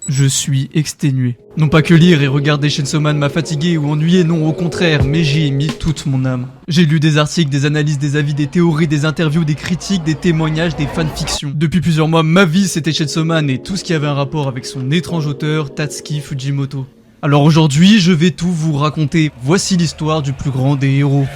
Je suis exténué. Non pas que lire et regarder Chainsaw Man m'a fatigué ou ennuyé, non au contraire, mais j'y ai mis toute mon âme. J'ai lu des articles, des analyses, des avis, des théories, des interviews, des critiques, des témoignages, des fanfictions. Depuis plusieurs mois, ma vie c'était Chainsaw Man et tout ce qui avait un rapport avec son étrange auteur, Tatsuki Fujimoto. Alors aujourd'hui, je vais tout vous raconter. Voici l'histoire du plus grand des héros.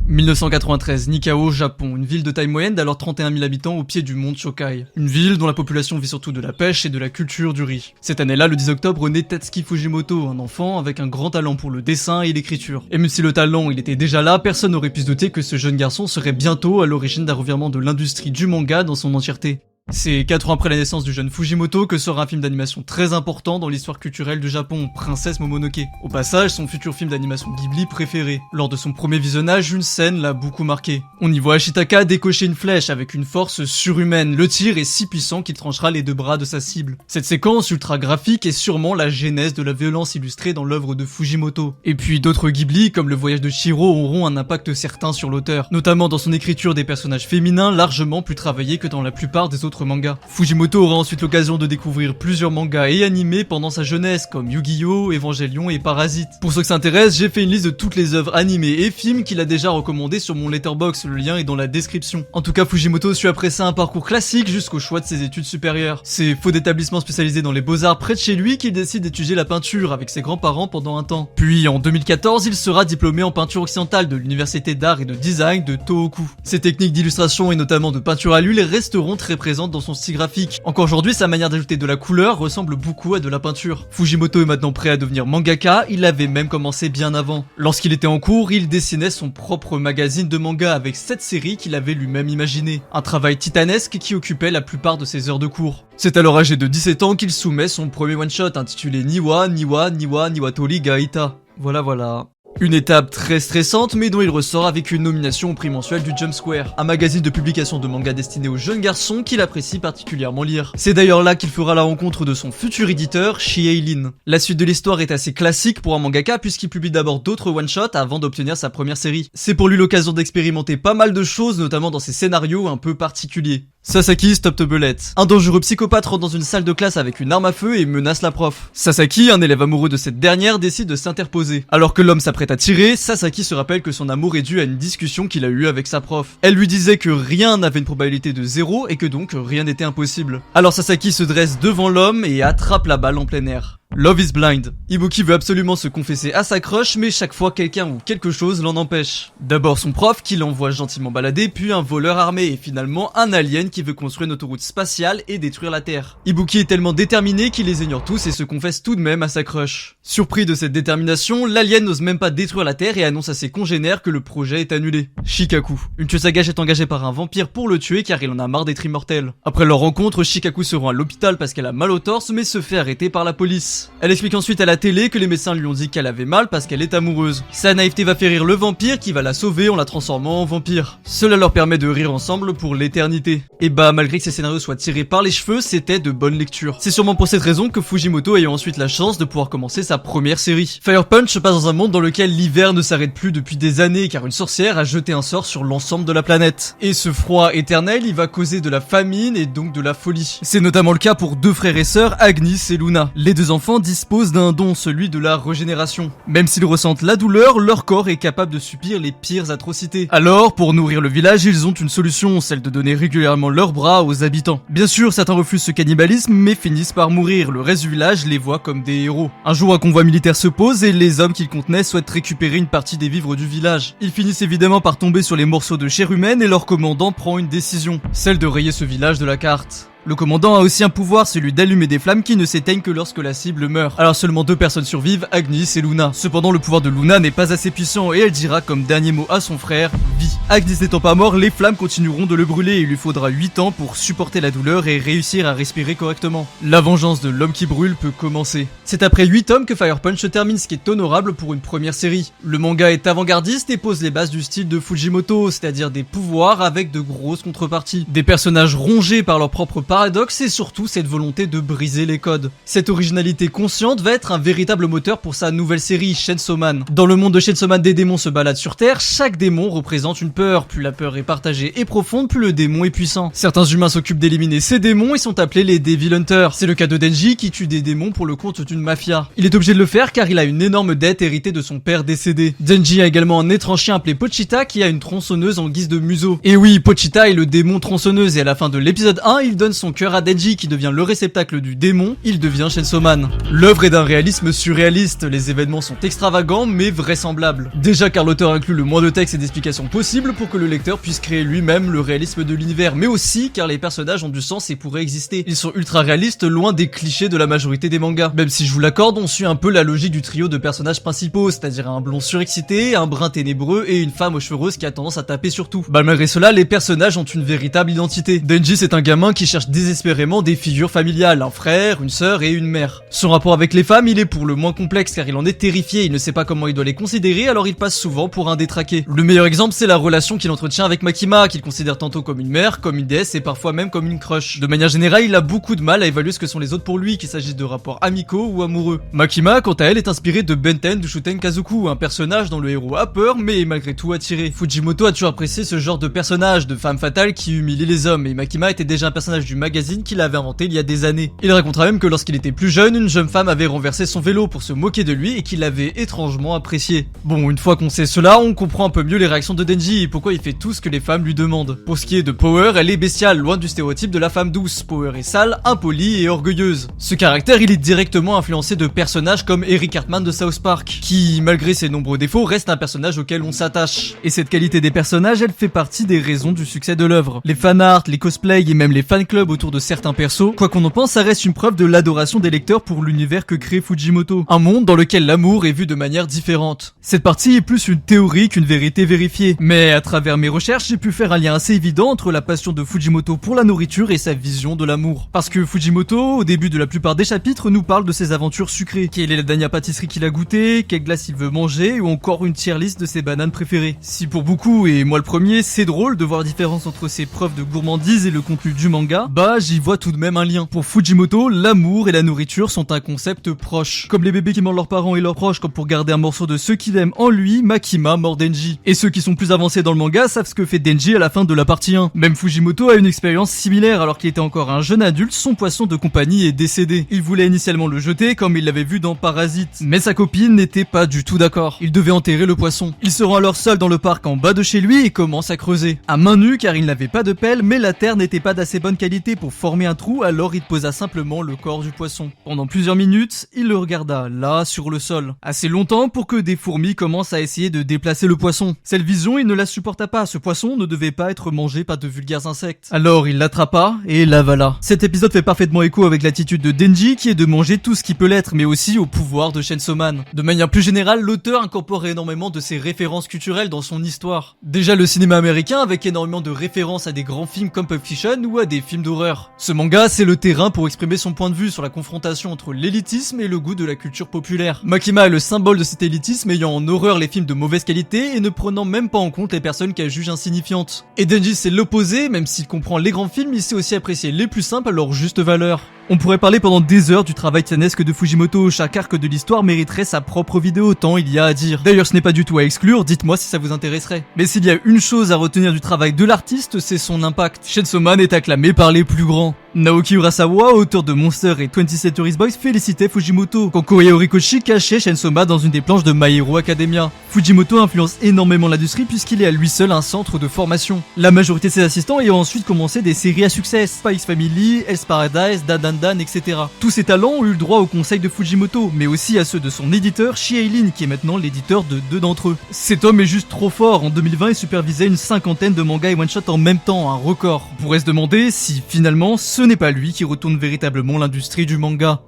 1993, Nikao, Japon, une ville de taille moyenne d'alors 31 000 habitants au pied du mont Chokai. Une ville dont la population vit surtout de la pêche et de la culture du riz. Cette année-là, le 10 octobre, naît Tatsuki Fujimoto, un enfant avec un grand talent pour le dessin et l'écriture. Et même si le talent il était déjà là, personne n'aurait pu se douter que ce jeune garçon serait bientôt à l'origine d'un revirement de l'industrie du manga dans son entièreté. C'est 4 ans après la naissance du jeune Fujimoto que sort un film d'animation très important dans l'histoire culturelle du Japon, Princesse Momonoke. Au passage, son futur film d'animation Ghibli préféré. Lors de son premier visionnage, une scène l'a beaucoup marqué. On y voit Ashitaka décocher une flèche avec une force surhumaine. Le tir est si puissant qu'il tranchera les deux bras de sa cible. Cette séquence ultra graphique est sûrement la genèse de la violence illustrée dans l'œuvre de Fujimoto. Et puis d'autres Ghibli, comme Le Voyage de Chihiro, auront un impact certain sur l'auteur, notamment dans son écriture des personnages féminins largement plus travaillés que dans la plupart des autres mangas. Fujimoto aura ensuite l'occasion de découvrir plusieurs mangas et animés pendant sa jeunesse, comme Yu-Gi-Oh, Evangelion et Parasite. Pour ceux que ça intéresse, j'ai fait une liste de toutes les œuvres animées et films qu'il a déjà recommandées sur mon Letterboxd, le lien est dans la description. En tout cas, Fujimoto suit après ça un parcours classique jusqu'au choix de ses études supérieures. C'est faute d'établissement spécialisé dans les beaux-arts près de chez lui qu'il décide d'étudier la peinture avec ses grands-parents pendant un temps. Puis en 2014, il sera diplômé en peinture occidentale de l'université d'art et de design de Tohoku. Ses techniques d'illustration et notamment de peinture à l'huile resteront très présentes dans son style graphique. Encore aujourd'hui, sa manière d'ajouter de la couleur ressemble beaucoup à de la peinture. Fujimoto est maintenant prêt à devenir mangaka, il avait même commencé bien avant. Lorsqu'il était en cours, il dessinait son propre magazine de manga avec 7 séries qu'il avait lui-même imaginées. Un travail titanesque qui occupait la plupart de ses heures de cours. C'est alors âgé de 17 ans qu'il soumet son premier one-shot intitulé Niwa Niwatori Gaita. Voilà. Une étape très stressante mais dont il ressort avec une nomination au prix mensuel du Jump Square, un magazine de publication de manga destiné aux jeunes garçons qu'il apprécie particulièrement lire. C'est d'ailleurs là qu'il fera la rencontre de son futur éditeur, Shiei Lin. La suite de l'histoire est assez classique pour un mangaka puisqu'il publie d'abord d'autres one-shots avant d'obtenir sa première série. C'est pour lui l'occasion d'expérimenter pas mal de choses, notamment dans ses scénarios un peu particuliers. Sasaki Stop the Bullet. Un dangereux psychopathe rentre dans une salle de classe avec une arme à feu et menace la prof. Sasaki, un élève amoureux de cette dernière, décide de s'interposer. Alors que l'homme s'apprête à tirer, Sasaki se rappelle que son amour est dû à une discussion qu'il a eue avec sa prof. Elle lui disait que rien n'avait une probabilité de 0 et que donc rien n'était impossible. Alors Sasaki se dresse devant l'homme et attrape la balle en plein air. Love is blind. Ibuki veut absolument se confesser à sa crush, mais chaque fois quelqu'un ou quelque chose l'en empêche. D'abord son prof qui l'envoie gentiment balader, puis un voleur armé et finalement un alien qui veut construire une autoroute spatiale et détruire la Terre. Ibuki est tellement déterminé qu'il les ignore tous et se confesse tout de même à sa crush. Surpris de cette détermination, l'alien n'ose même pas détruire la Terre et annonce à ses congénères que le projet est annulé. Shikaku. Une tueuse à gages est engagée par un vampire pour le tuer car il en a marre d'être immortel. Après leur rencontre, Shikaku se rend à l'hôpital parce qu'elle a mal au torse mais se fait arrêter par la police. Elle explique ensuite à la télé que les médecins lui ont dit qu'elle avait mal parce qu'elle est amoureuse. Sa naïveté va faire rire le vampire qui va la sauver en la transformant en vampire. Cela leur permet de rire ensemble pour l'éternité. Et bah malgré que ces scénarios soient tirés par les cheveux, c'était de bonne lecture. C'est sûrement pour cette raison que Fujimoto a eu ensuite la chance de pouvoir commencer sa première série. Fire Punch se passe dans un monde dans lequel l'hiver ne s'arrête plus depuis des années car une sorcière a jeté un sort sur l'ensemble de la planète. Et ce froid éternel, il va causer de la famine et donc de la folie. C'est notamment le cas pour deux frères et sœurs, Agnis et Luna. Les deux enfants disposent d'un don, celui de la régénération. Même s'ils ressentent la douleur, leur corps est capable de subir les pires atrocités. Alors, pour nourrir le village, ils ont une solution, celle de donner régulièrement leurs bras aux habitants. Bien sûr, certains refusent ce cannibalisme, mais finissent par mourir. Le reste du village les voit comme des héros. Un jour, un convoi militaire se pose et les hommes qu'il contenait souhaitent récupérer une partie des vivres du village. Ils finissent évidemment par tomber sur les morceaux de chair humaine et leur commandant prend une décision, celle de rayer ce village de la carte. Le commandant a aussi un pouvoir, celui d'allumer des flammes qui ne s'éteignent que lorsque la cible meurt. Alors seulement 2 personnes survivent, Agnis et Luna. Cependant le pouvoir de Luna n'est pas assez puissant et elle dira comme dernier mot à son frère, vie. Agnis n'étant pas mort, les flammes continueront de le brûler et il lui faudra 8 ans pour supporter la douleur et réussir à respirer correctement. La vengeance de l'homme qui brûle peut commencer. C'est après 8 tomes que Fire Punch se termine, ce qui est honorable pour une première série. Le manga est avant-gardiste et pose les bases du style de Fujimoto, c'est-à-dire des pouvoirs avec de grosses contreparties. Des personnages rongés par leurs propres paradoxe et surtout cette volonté de briser les codes. Cette originalité consciente va être un véritable moteur pour sa nouvelle série Chainsaw Man. Dans le monde de Chainsaw Man, des démons se baladent sur Terre, chaque démon représente une peur. Plus la peur est partagée et profonde, plus le démon est puissant. Certains humains s'occupent d'éliminer ces démons et sont appelés les Devil Hunters. C'est le cas de Denji qui tue des démons pour le compte d'une mafia. Il est obligé de le faire car il a une énorme dette héritée de son père décédé. Denji a également un étrange chien appelé Pochita qui a une tronçonneuse en guise de museau. Et oui, Pochita est le démon tronçonneuse et à la fin de l'épisode 1, il donne son cœur à Denji qui devient le réceptacle du démon, il devient Chainsaw Man. L'œuvre est d'un réalisme surréaliste, les événements sont extravagants mais vraisemblables. Déjà car l'auteur inclut le moins de texte et d'explications possibles pour que le lecteur puisse créer lui-même le réalisme de l'univers, mais aussi car les personnages ont du sens et pourraient exister. Ils sont ultra réalistes, loin des clichés de la majorité des mangas. Même si je vous l'accorde, on suit un peu la logique du trio de personnages principaux, c'est-à-dire un blond surexcité, un brun ténébreux et une femme aux cheveux roses qui a tendance à taper sur tout. Malgré cela, les personnages ont une véritable identité. Denji, c'est un gamin qui cherche désespérément des figures familiales, un frère, une sœur et une mère. Son rapport avec les femmes, il est pour le moins complexe car il en est terrifié, il ne sait pas comment il doit les considérer, alors il passe souvent pour un détraqué. Le meilleur exemple, c'est la relation qu'il entretient avec Makima, qu'il considère tantôt comme une mère, comme une déesse et parfois même comme une crush. De manière générale, il a beaucoup de mal à évaluer ce que sont les autres pour lui, qu'il s'agisse de rapports amicaux ou amoureux. Makima, quant à elle, est inspirée de Benten du Shuten Kazoku, un personnage dont le héros a peur mais est malgré tout attiré. Fujimoto a toujours apprécié ce genre de personnage, de femme fatale qui humilie les hommes, et Makima était déjà un personnage du magazine qu'il avait inventé il y a des années. Il racontera même que lorsqu'il était plus jeune, une jeune femme avait renversé son vélo pour se moquer de lui et qu'il l'avait étrangement apprécié. Bon, une fois qu'on sait cela, on comprend un peu mieux les réactions de Denji et pourquoi il fait tout ce que les femmes lui demandent. Pour ce qui est de Power, elle est bestiale, loin du stéréotype de la femme douce. Power est sale, impolie et orgueilleuse. Ce caractère, il est directement influencé de personnages comme Eric Cartman de South Park, qui, malgré ses nombreux défauts, reste un personnage auquel on s'attache. Et cette qualité des personnages, elle fait partie des raisons du succès de l'œuvre. Les fanarts, les cosplays et même les fanclubs autour de certains persos, quoi qu'on en pense, ça reste une preuve de l'adoration des lecteurs pour l'univers que crée Fujimoto. Un monde dans lequel l'amour est vu de manière différente. Cette partie est plus une théorie qu'une vérité vérifiée. Mais à travers mes recherches, j'ai pu faire un lien assez évident entre la passion de Fujimoto pour la nourriture et sa vision de l'amour. Parce que Fujimoto, au début de la plupart des chapitres, nous parle de ses aventures sucrées. Quelle est la dernière pâtisserie qu'il a goûtée, quelle glace il veut manger, ou encore une tier list de ses bananes préférées. Si pour beaucoup, et moi le premier, c'est drôle de voir la différence entre ses preuves de gourmandise et le contenu du manga, bah j'y vois tout de même un lien. Pour Fujimoto, l'amour et la nourriture sont un concept proche. Comme les bébés qui mordent leurs parents et leurs proches, comme pour garder un morceau de ceux qu'il aime en lui, Makima mord Denji. Et ceux qui sont plus avancés dans le manga savent ce que fait Denji à la fin de la partie 1. Même Fujimoto a une expérience similaire alors qu'il était encore un jeune adulte, son poisson de compagnie est décédé. Il voulait initialement le jeter comme il l'avait vu dans Parasite, mais sa copine n'était pas du tout d'accord. Il devait enterrer le poisson. Il se rend alors seul dans le parc en bas de chez lui et commence à creuser. À main nue car il n'avait pas de pelle, mais la terre n'était pas d'assez bonne qualité pour former un trou, alors il posa simplement le corps du poisson. Pendant plusieurs minutes, il le regarda, là, sur le sol. Assez longtemps pour que des fourmis commencent à essayer de déplacer le poisson. Cette vision, il ne la supporta pas, ce poisson ne devait pas être mangé par de vulgaires insectes. Alors il l'attrapa et l'avala. Cet épisode fait parfaitement écho avec l'attitude de Denji qui est de manger tout ce qui peut l'être, mais aussi au pouvoir de Chainsaw Man. De manière plus générale, l'auteur incorpore énormément de ses références culturelles dans son histoire. Déjà le cinéma américain avec énormément de références à des grands films comme Pulp Fiction ou à des films d'horreur. Ce manga, c'est le terrain pour exprimer son point de vue sur la confrontation entre l'élitisme et le goût de la culture populaire. Makima est le symbole de cet élitisme ayant en horreur les films de mauvaise qualité et ne prenant même pas en compte les personnes qu'elle juge insignifiantes. Et Denji c'est l'opposé, même s'il comprend les grands films, il sait aussi apprécier les plus simples à leur juste valeur. On pourrait parler pendant des heures du travail titanesque de Fujimoto, chaque arc de l'histoire mériterait sa propre vidéo tant il y a à dire. D'ailleurs ce n'est pas du tout à exclure, dites-moi si ça vous intéresserait. Mais s'il y a une chose à retenir du travail de l'artiste, c'est son impact. Chainsaw Man est acclamé par les plus grands. Naoki Urasawa, auteur de Monster et 20th Century Boys, félicitait Fujimoto, quand Koei Horikoshi cachait Chainsaw Man dans une des planches de My Hero Academia. Fujimoto influence énormément l'industrie puisqu'il est à lui seul un centre de formation. La majorité de ses assistants ayant ensuite commencé des séries à succès, Spice Family, Hell's Paradise, Dan, etc. Tous ces talents ont eu le droit au conseil de Fujimoto, mais aussi à ceux de son éditeur, Shieilin, qui est maintenant l'éditeur de 2 d'entre eux. Cet homme est juste trop fort. En 2020, il supervisait une 50aine de mangas et one-shot en même temps, un record. On pourrait se demander si finalement ce n'est pas lui qui retourne véritablement l'industrie du manga.